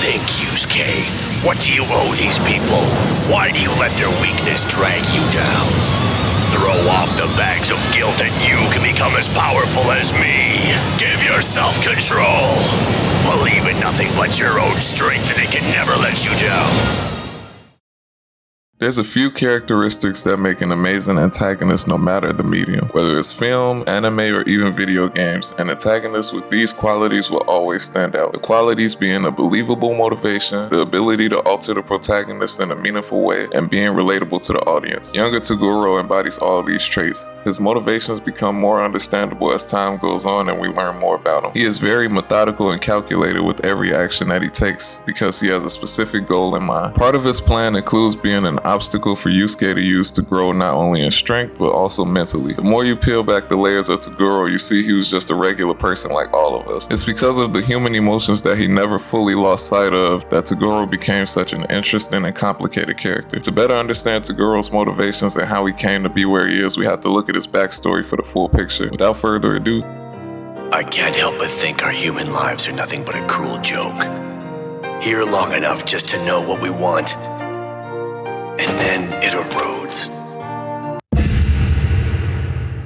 think, Yusuke? What do you owe these people? Why do you let their weakness drag you down? Throw off the bags of guilt and you can become as powerful as me. Give yourself control. Believe in nothing but your own strength and it can never let you down. There's a few characteristics that make an amazing antagonist no matter the medium. Whether it's film, anime, or even video games, an antagonist with these qualities will always stand out. The qualities being a believable motivation, the ability to alter the protagonist in a meaningful way, and being relatable to the audience. Younger Toguro embodies all these traits. His motivations become more understandable as time goes on and we learn more about him. He is very methodical and calculated with every action that he takes because he has a specific goal in mind. Part of his plan includes being an obstacle for Yusuke to use to grow not only in strength but also mentally. The more you peel back the layers of Toguro, you see he was just a regular person like all of us. It's because of the human emotions that he never fully lost sight of that Toguro became such an interesting and complicated character. To better understand Toguro's motivations and how he came to be where he is, we have to look at his backstory for the full picture. Without further ado, I can't help but think our human lives are nothing but a cruel joke. Here long enough just to know what we want, and then it erodes.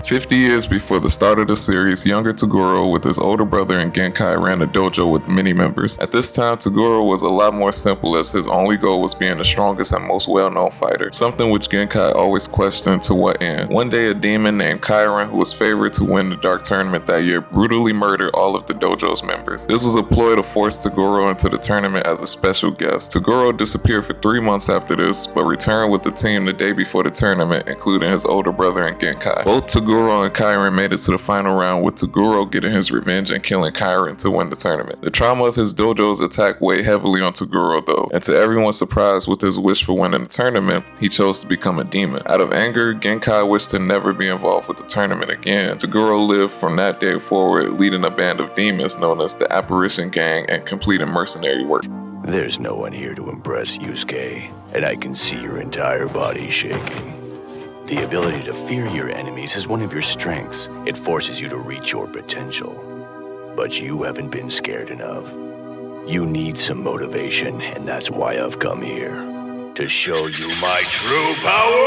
50 years before the start of the series, Younger Toguro with his older brother and Genkai ran a dojo with many members. At this time, Toguro was a lot more simple as his only goal was being the strongest and most well-known fighter, something which Genkai always questioned to what end. One day, a demon named Kairan, who was favored to win the Dark Tournament that year, brutally murdered all of the dojo's members. This was a ploy to force Toguro into the tournament as a special guest. Toguro disappeared for 3 months after this, but returned with the team the day before the tournament, including his older brother and Genkai. Both Toguro and Kairan made it to the final round, with Toguro getting his revenge and killing Kairan to win the tournament. The trauma of his dojo's attack weighed heavily on Toguro though, and to everyone's surprise with his wish for winning the tournament, he chose to become a demon. Out of anger, Genkai wished to never be involved with the tournament again. Toguro lived from that day forward, leading a band of demons known as the Apparition Gang and completing mercenary work. There's no one here to impress, Yusuke, and I can see your entire body shaking. The ability to fear your enemies is one of your strengths. It forces you to reach your potential. But you haven't been scared enough. You need some motivation, and that's why I've come here. To show you my true power!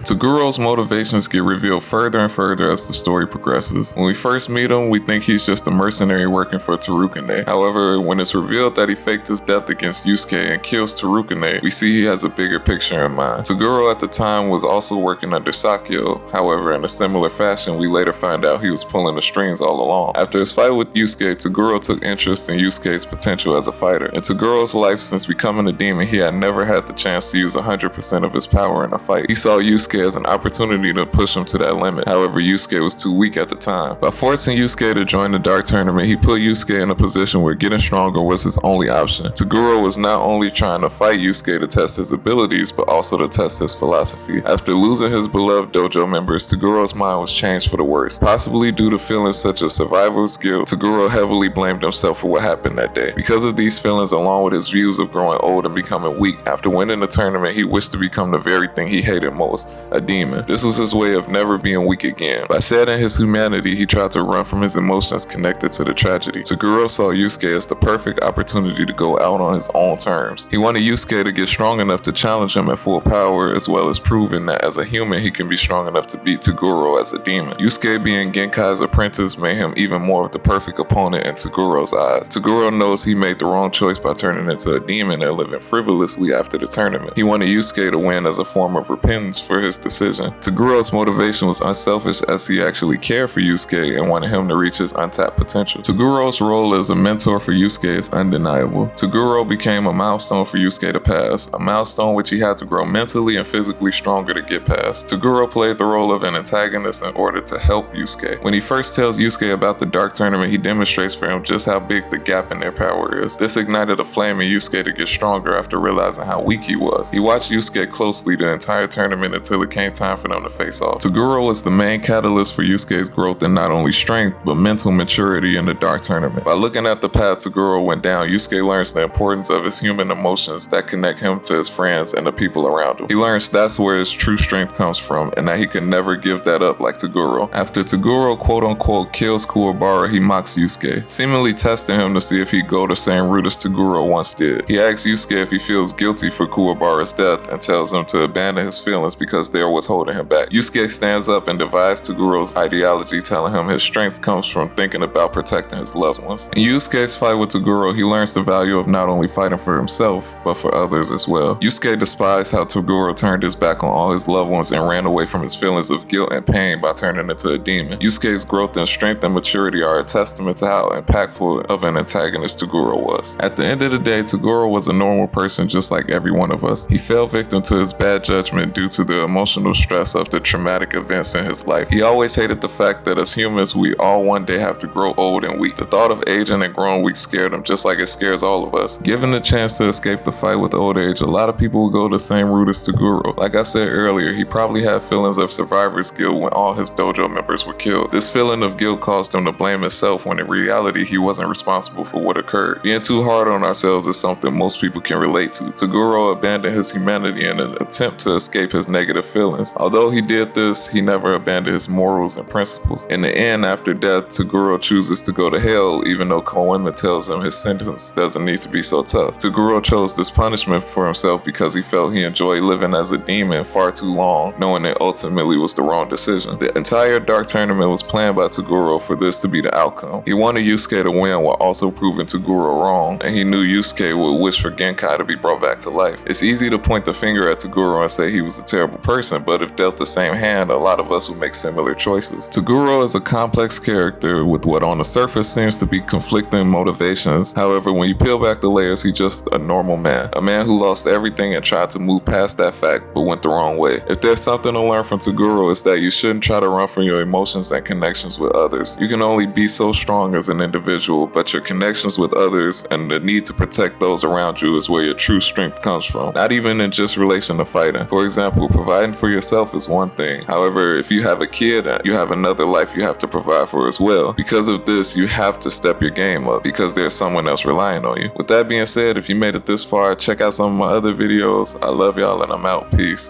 Toguro's motivations get revealed further and further as the story progresses. When we first meet him, we think he's just a mercenary working for Tarukane. However, when it's revealed that he faked his death against Yusuke and kills Tarukane, we see he has a bigger picture in mind. Toguro at the time was also working under Sakyo. However, in a similar fashion, we later find out he was pulling the strings all along. After his fight with Yusuke, Toguro took interest in Yusuke's potential as a fighter. In Toguro's life since becoming a demon, he had never had the chance to use 100% of his power in a fight. He saw Yusuke as an opportunity to push him to that limit. However, Yusuke was too weak at the time. By forcing Yusuke to join the Dark Tournament, he put Yusuke in a position where getting stronger was his only option. Toguro was not only trying to fight Yusuke to test his abilities, but also to test his philosophy. After losing his beloved dojo members, Toguro's mind was changed for the worse. Possibly due to feelings such as survivor's guilt, Toguro heavily blamed himself for what happened that day. Because of these feelings, along with his views of growing old and becoming weak, after winning the tournament, he wished to become the very thing he hated most, a demon. This was his way of never being weak again. By shedding his humanity, he tried to run from his emotions connected to the tragedy. Toguro saw Yusuke as the perfect opportunity to go out on his own terms. He wanted Yusuke to get strong enough to challenge him at full power, as well as proving that as a human he can be strong enough to beat Toguro as a demon. Yusuke being Genkai's apprentice made him even more of the perfect opponent in Toguro's eyes. Toguro knows he made the wrong choice by turning into a demon and living frivolously after the tournament. He wanted Yusuke to win as a form of repentance for his decision. Toguro's motivation was unselfish as he actually cared for Yusuke and wanted him to reach his untapped potential. Toguro's role as a mentor for Yusuke is undeniable. Toguro became a milestone for Yusuke to pass, a milestone which he had to grow mentally and physically stronger to get past. Toguro played the role of an antagonist in order to help Yusuke. When he first tells Yusuke about the Dark Tournament, he demonstrates for him just how big the gap in their power is. This ignited a flame in Yusuke to get stronger after realizing how weak he was. He watched Yusuke closely the entire tournament until it came time for them to face off. Toguro was the main catalyst for Yusuke's growth in not only strength, but mental maturity in the Dark Tournament. By looking at the path Toguro went down, Yusuke learns the importance of his human emotions that connect him to his friends and the people around him. He learns that's where his true strength comes from, and that he can never give that up like Toguro. After Toguro quote-unquote kills Kuwabara, he mocks Yusuke, seemingly testing him to see if he'd go the same route as Toguro once did. He asks Yusuke if he feels guilty for Kuwabara's death and tells him to abandon his feelings because they're what's holding him back. Yusuke stands up and divides Toguro's ideology, telling him his strength comes from thinking about protecting his loved ones. In Yusuke's fight with Toguro, he learns the value of not only fighting for himself, but for others as well. Yusuke despised how Toguro turned his back on all his loved ones and ran away from his feelings of guilt and pain by turning into a demon. Yusuke's growth in strength and maturity are a testament to how impactful of an antagonist Toguro was. At the end of the day, Toguro was a normal person just like every one of us. He fell victim to his bad judgment due to the emotional stress of the traumatic events in his life. He always hated the fact that as humans, we all one day have to grow old and weak. The thought of aging and growing weak scared him just like it scares all of us. Given the chance to escape the fight with old age, a lot of people will go the same route as Toguro. Like I said earlier, he probably had feelings of survivor's guilt when all his dojo members were killed. This feeling of guilt caused him to blame himself when in reality he wasn't responsible for what occurred. Being too hard on ourselves is something most people can relate to. Toguro abandoned his humanity in an attempt to escape his negative feelings. Although he did this, he never abandoned his morals and principles. In the end, after death, Toguro chooses to go to hell, even though Koenma tells him his sentence doesn't need to be so tough. Toguro chose this punishment for himself because he felt he enjoyed living as a demon far too long, knowing it ultimately was the wrong decision. The entire Dark Tournament was planned by Toguro for this to be the outcome. He wanted Yusuke to win while also proving Toguro wrong, and he knew Yusuke would wish for Genkai to be brought back to life. It's easy to point the finger at Toguro and say he was a terrible person, but if dealt the same hand, a lot of us would make similar choices. Toguro is a complex character with what on the surface seems to be conflicting motivations. However, when you peel back the layers, he's just a normal man. A man who lost everything and tried to move past that fact, but went the wrong way. If there's something to learn from Toguro, it's that you shouldn't try to run from your emotions and connections with others. You can only be so strong as an individual, but your connections with others and the need to protect those around you is where your true strength comes from. Not even in just relation to fighting. For example, providing for yourself is one thing. However, if you have a kid, you have another life you have to provide for as well. Because of this, you have to step your game up because there's someone else relying on you. With that being said, if you made it this far, check out some of my other videos. I love y'all and I'm out. Peace.